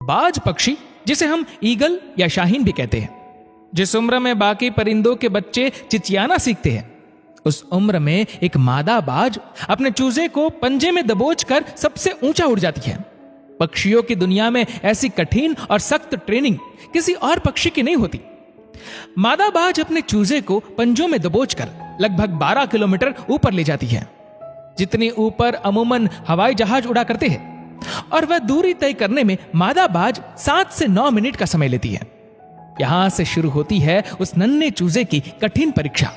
बाज पक्षी, जिसे हम ईगल या शाहीन भी कहते हैं, जिस उम्र में बाकी परिंदों के बच्चे चिचियाना सीखते हैं, उस उम्र में एक मादा बाज अपने चूजे को पंजे में दबोचकर सबसे ऊंचा उड़ जाती है। पक्षियों की दुनिया में ऐसी कठिन और सख्त ट्रेनिंग किसी और पक्षी की नहीं होती। मादा बाज अपने चूजे को पंजों में दबोचकर लगभग 12 किलोमीटर ऊपर ले जाती है, जितनी ऊपर अमूमन हवाई जहाज उड़ा करते हैं, और वह दूरी तय करने में मादा बाज 7 से 9 मिनट का समय लेती है। यहां से शुरू होती है उस नन्हे चूजे की कठिन परीक्षा।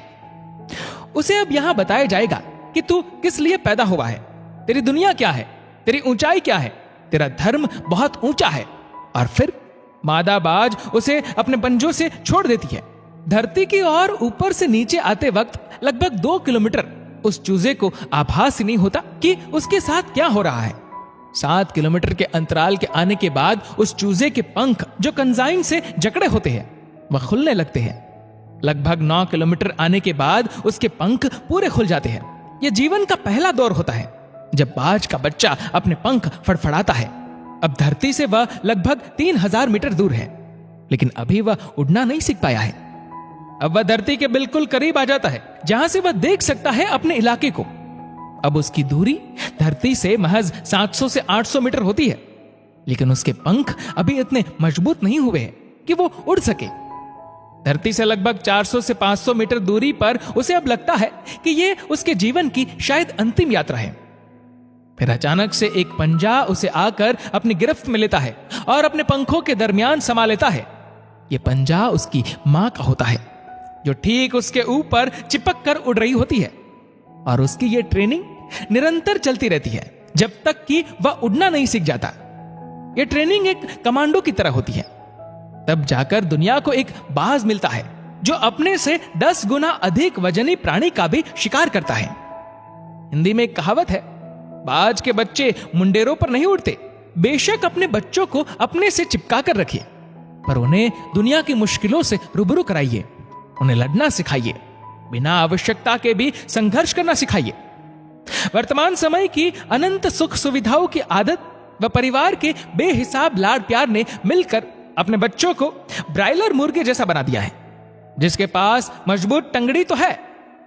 उसे अब यहां बताया जाएगा कि तू किस लिए पैदा हुआ है, तेरी दुनिया क्या है, तेरी ऊंचाई क्या है, तेरा धर्म बहुत ऊंचा है। और फिर मादा बाज उसे अपने पंजों से छोड़ देती है। धरती की ओर ऊपर से नीचे आते वक्त लगभग 2 किलोमीटर उस चूजे को आभास ही नहीं होता कि उसके साथ क्या हो रहा है। 7 किलोमीटर के अंतराल के आने के बाद उस चूजे के पंख, जो कंजाइन से जकड़े होते हैं, वह खुलने लगते हैं। लगभग 9 किलोमीटर आने के बाद उसके पंख पूरे खुल जाते हैं। यह जीवन का पहला दौर होता है जब बाज का बच्चा अपने पंख फड़फड़ाता है। अब धरती से वह लगभग 3000 मीटर दूर है, लेकिन अभी वह उड़ना नहीं सीख पाया है। अब वह धरती के बिल्कुल करीब आ जाता है, जहां से वह देख सकता है अपने इलाके को। अब उसकी दूरी धरती से महज 700 से 800 मीटर होती है, लेकिन उसके पंख अभी इतने मजबूत नहीं हुए हैं कि वो उड़ सके। धरती से लगभग 400 से 500 मीटर दूरी पर उसे अब लगता है कि यह उसके जीवन की शायद अंतिम यात्रा है। फिर अचानक से एक पंजा उसे आकर अपनी गिरफ्त में लेता है और अपने पंखों के दरमियान समा लेता है। यह पंजा उसकी मां का होता है, जो ठीक उसके ऊपर चिपक कर उड़ रही होती है। और उसकी यह ट्रेनिंग निरंतर चलती रहती है जब तक कि वह उड़ना नहीं सीख जाता। यह ट्रेनिंग एक कमांडो की तरह होती है। तब जाकर दुनिया को एक बाज मिलता है जो अपने से 10 गुना अधिक वजनी प्राणी का भी शिकार करता है। हिंदी में एक कहावत है, बाज के बच्चे मुंडेरों पर नहीं उड़ते। बेशक अपने बच्चों को अपने से चिपका कर रखिए, पर उन्हें दुनिया की मुश्किलों से रूबरू कराइए, उन्हें लड़ना सिखाइए, बिना आवश्यकता के भी संघर्ष करना सिखाइए। वर्तमान समय की अनंत सुख सुविधाओं की आदत व परिवार के बेहिसाब लाड़ प्यार ने मिलकर अपने बच्चों को ब्रायलर मुर्गे जैसा बना दिया है, जिसके पास मजबूत टंगड़ी तो है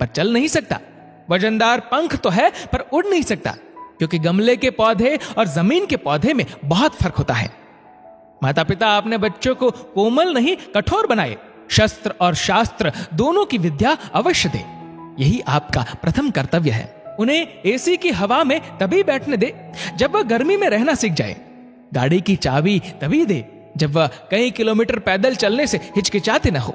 पर चल नहीं सकता, वजनदार पंख तो है पर उड़ नहीं सकता, क्योंकि गमले के पौधे और जमीन के पौधे में बहुत फर्क होता है। माता पिता अपने बच्चों को कोमल नहीं कठोर बनाए, शस्त्र और शास्त्र दोनों की विद्या अवश्य दे। यही आपका प्रथम कर्तव्य है। उन्हें एसी की हवा में तभी बैठने दे जब वह गर्मी में रहना सीख जाए। गाड़ी की चाबी तभी दे जब वह कई किलोमीटर पैदल चलने से हिचकिचाते न हो।